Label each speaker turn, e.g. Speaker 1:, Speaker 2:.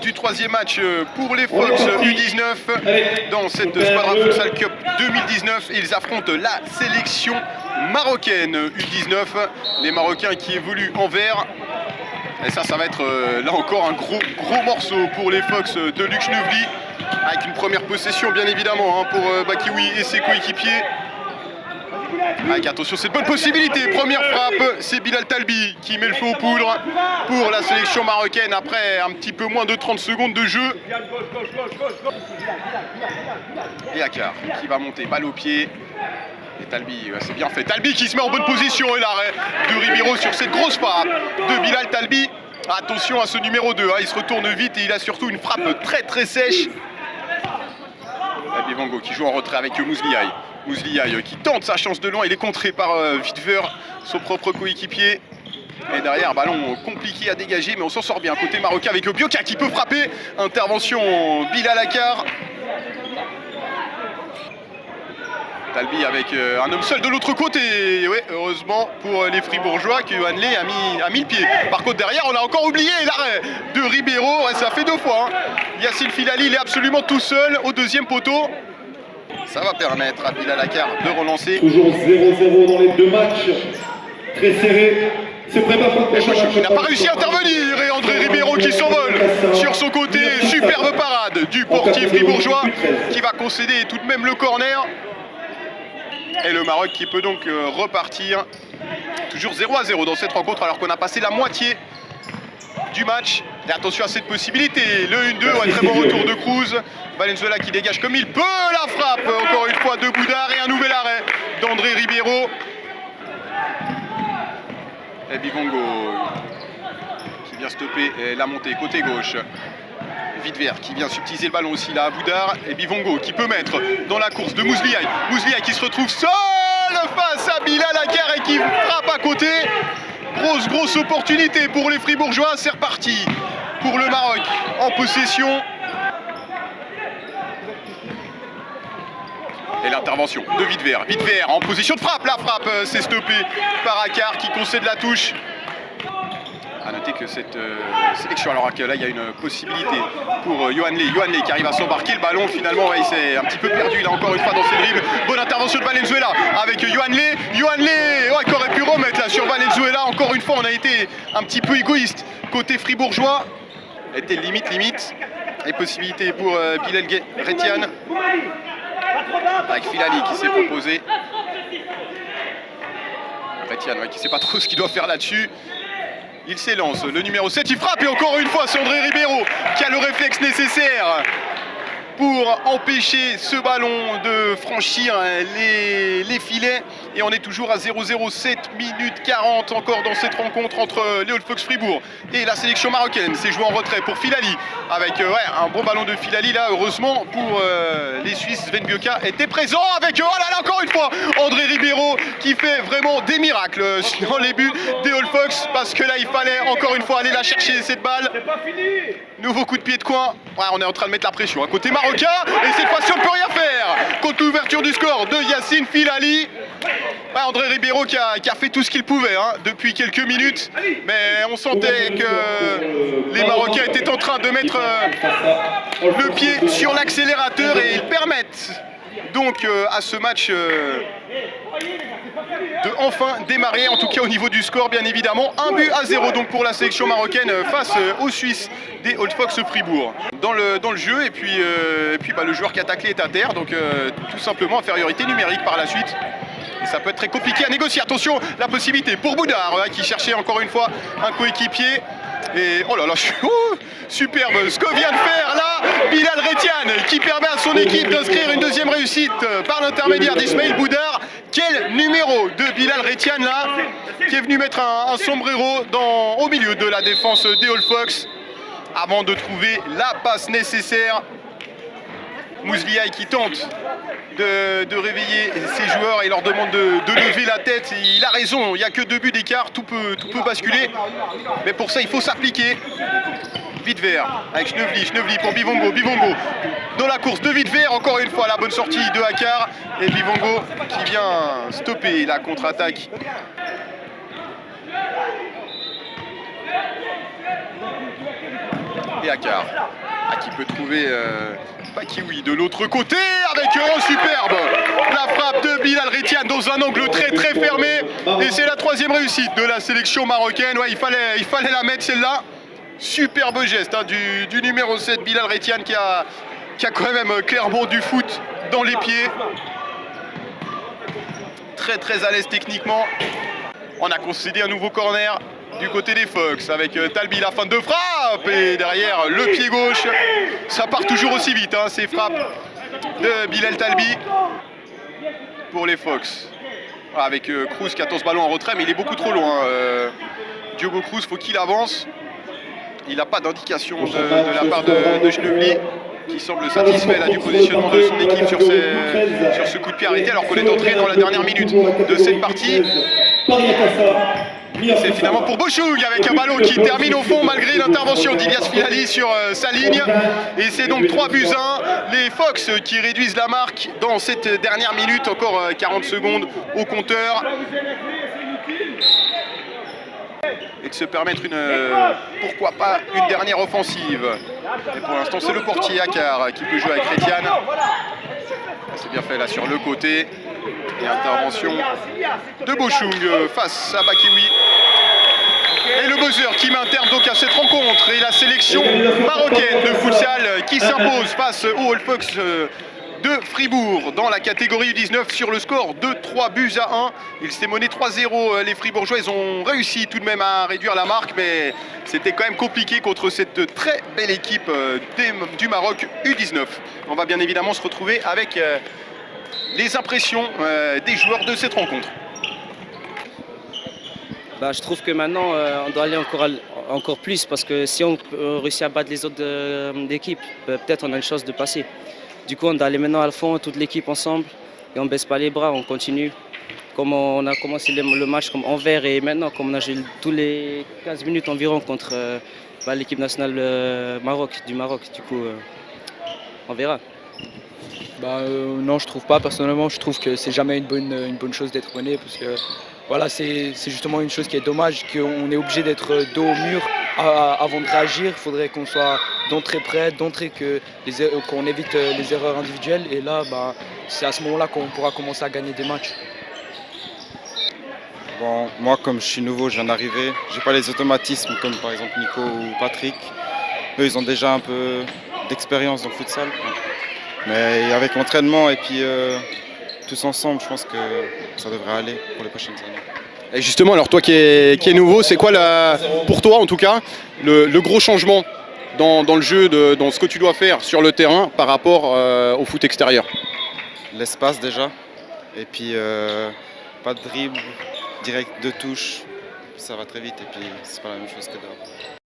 Speaker 1: du troisième match pour les Fox U19 dans cette Squadra Futsal Cup 2019. Ils affrontent la sélection marocaine U19, les Marocains qui évoluent en vert. Et ça va être là encore un gros morceau pour les Fox de Luc Nevely, avec une première possession bien évidemment pour Bakioui et ses coéquipiers. Avec attention, cette bonne possibilité, première frappe, c'est Bilal Talbi qui met le feu aux poudres pour la sélection marocaine après un petit peu moins de 30 secondes de jeu. Et Akar qui va monter, balle au pied. Et Talbi, c'est bien fait. Talbi qui se met en bonne position et l'arrêt de Ribeiro sur cette grosse frappe de Bilal Talbi. Attention à ce numéro 2, il se retourne vite et il a surtout une frappe très sèche. Bivango qui joue en retrait avec Mouzliaï. Mouzliaï qui tente sa chance de loin, il est contré par Vitver, son propre coéquipier. Et derrière, ballon compliqué à dégager, mais on s'en sort bien. Côté marocain avec Bioka qui peut frapper. Intervention Bilal Akar. Talbi avec un homme seul de l'autre côté. Et ouais, heureusement pour les Fribourgeois que Hanley a mis le pied. Par contre derrière, on a encore oublié l'arrêt de Ribeiro. Ouais, ça fait 2 fois. Yassine Filali, il est absolument tout seul au deuxième poteau. Ça va permettre à Bilal Akar de relancer.
Speaker 2: Toujours 0-0 dans les 2 matchs. Très serré. C'est prépare pour le prochain match.
Speaker 1: Il n'a pas réussi à intervenir. Et André Ribeiro qui s'envole sur son côté. Superbe parade du portier fribourgeois qui va concéder tout de même le corner. Et le Maroc qui peut donc repartir. Toujours 0-0 dans cette rencontre alors qu'on a passé la moitié du match. Et attention à cette possibilité. Le 1-2, un très bon retour de Cruz. Valenzuela qui dégage comme il peut. La frappe encore une fois de Boudard et un nouvel arrêt d'André Ribeiro. Et Bivango qui vient stopper la montée côté gauche. Vitver qui vient subtiliser le ballon aussi là à Boudard. Et Bivongo qui peut mettre dans la course de Mouzliaï. Mouzliaï qui se retrouve seul face à Bilal Akar et qui frappe à côté. Grosse opportunité pour les Fribourgeois. C'est reparti pour le Maroc en possession. Et l'intervention de Vitver. Vitver en position de frappe. La frappe s'est stoppée par Akar qui concède la touche. A noter que cette sélection, alors que là il y a une possibilité pour Yohanley qui arrive à s'embarquer. Le ballon finalement il s'est un petit peu perdu là encore une fois dans ses dribbles. Bonne intervention de Valenzuela avec Yohanley qui aurait pu remettre là sur Valenzuela. Encore une fois on a été un petit peu égoïste côté fribourgeois. Était limite. Les possibilités pour Bilal Retian avec Filali qui s'est proposé. Retian qui ne sait pas trop ce qu'il doit faire là-dessus. Il s'élance, le numéro 7, il frappe et encore une fois c'est André Ribeiro qui a le réflexe nécessaire pour empêcher ce ballon de franchir les filets. Et on est toujours à 0-0, 7 minutes 40 encore dans cette rencontre entre les Old Fox Fribourg et la sélection marocaine. C'est joué en retrait pour Filali avec un bon ballon de Filali là. Heureusement pour les Suisses, Sven Bioka était présent avec encore une fois André Ribeiro qui fait vraiment des miracles dans les buts des Old Fox, parce que là il fallait encore une fois aller la chercher cette balle. Nouveau coup de pied de coin. On est en train de mettre la pression à côté marocain et cette fois-ci on ne peut rien faire contre l'ouverture du score de Yassine Filali. André Ribeiro qui a fait tout ce qu'il pouvait depuis quelques minutes, mais on sentait que les Marocains étaient en train de mettre le pied sur l'accélérateur et ils permettent donc à ce match de enfin démarrer, en tout cas au niveau du score bien évidemment. 1-0 donc pour la sélection marocaine face aux Suisses des Old Fox Fribourg. Dans le jeu et puis le joueur qui a taclé est à terre, donc tout simplement infériorité numérique par la suite. Et ça peut être très compliqué à négocier. Attention, la possibilité pour Boudard qui cherchait encore une fois un coéquipier. Et oh là là, superbe ce que vient de faire là Bilal Retian qui permet à son équipe d'inscrire une deuxième réussite par l'intermédiaire d'Ismaël Boudard. Quel numéro de Bilal Retian là qui est venu mettre un sombrero au milieu de la défense des Old Fox avant de trouver la passe nécessaire. Mouzliaï qui tente de réveiller ses joueurs et leur demande de lever la tête. Il a raison, il n'y a que 2 buts d'écart, tout peut basculer. Mais pour ça, il faut s'appliquer. Vitver avec Schnevely pour Bivongo dans la course de Vitver. Encore une fois, la bonne sortie de Akar. Et Bivongo qui vient stopper la contre-attaque. et Akar. Qui peut trouver Bakiwi de l'autre côté avec superbe la frappe de Bilal Retian dans un angle très fermé. Et c'est la troisième réussite de la sélection marocaine. Ouais, il fallait la mettre celle-là. Superbe geste du numéro 7 Bilal Retian qui a quand même clairement du foot dans les pieds. Très à l'aise techniquement. On a concédé un nouveau corner du côté des Fox avec Talbi, la fin de frappe et derrière le pied gauche. Ça part toujours aussi vite, hein, ces frappes de Bilal Talbi pour les Fox. Voilà, avec Cruz qui attend ce ballon en retrait, mais il est beaucoup trop loin. Diogo Cruz, faut qu'il avance. Il n'a pas d'indication de la part de Genevely, qui semble satisfait là, du positionnement de son équipe sur ce coup de pied arrêté, alors qu'on est entré dans la dernière minute de cette partie. C'est finalement pour Bochoug avec un ballon qui termine au fond malgré l'intervention d'Ilias Filali sur sa ligne. Et c'est donc 3-1. Les Fox qui réduisent la marque dans cette dernière minute, encore 40 secondes au compteur. Et de se permettre pourquoi pas une dernière offensive. Et pour l'instant c'est le portier Akar qui peut jouer avec Retian. C'est bien fait là sur le côté. Et intervention de Bochoug face à Bakiwi. Et le buzzer qui met un terme donc à cette rencontre. Et la sélection marocaine de futsal qui s'impose face au All Fox de Fribourg dans la catégorie U19 sur le score de 3-1. Il s'est mené 3-0. Les Fribourgeois, ils ont réussi tout de même à réduire la marque, mais c'était quand même compliqué contre cette très belle équipe du Maroc U19. On va bien évidemment se retrouver avec les impressions des joueurs de cette rencontre.
Speaker 3: Je trouve que maintenant on doit aller encore plus, parce que si on réussit à battre les autres équipes, peut-être on a une chance de passer. Du coup on doit aller maintenant à fond, toute l'équipe ensemble, et on ne baisse pas les bras, on continue. Comme on a commencé le match comme Anvers, et maintenant comme on a joué tous les 15 minutes environ contre l'équipe nationale du Maroc, du coup on verra.
Speaker 4: Non, je trouve pas. Personnellement, je trouve que c'est jamais une bonne chose d'être mené, parce que voilà, c'est justement une chose qui est dommage, qu'on est obligé d'être dos au mur avant de réagir. Il faudrait qu'on soit d'entrée prêt, d'entrée qu'on évite les erreurs individuelles, et là, c'est à ce moment-là qu'on pourra commencer à gagner des matchs.
Speaker 5: Bon, moi, comme je suis nouveau, je viens d'arriver, j'ai pas les automatismes comme par exemple Nico ou Patrick. Eux, ils ont déjà un peu d'expérience dans le futsal. Mais avec l'entraînement et puis tous ensemble, je pense que ça devrait aller pour les prochaines années.
Speaker 1: Et justement, alors toi qui es nouveau, c'est quoi pour toi en tout cas le gros changement dans le jeu, dans ce que tu dois faire sur le terrain par rapport au foot extérieur?
Speaker 5: L'espace déjà, et puis pas de dribble, direct de touche, ça va très vite et puis c'est pas la même chose que d'avant.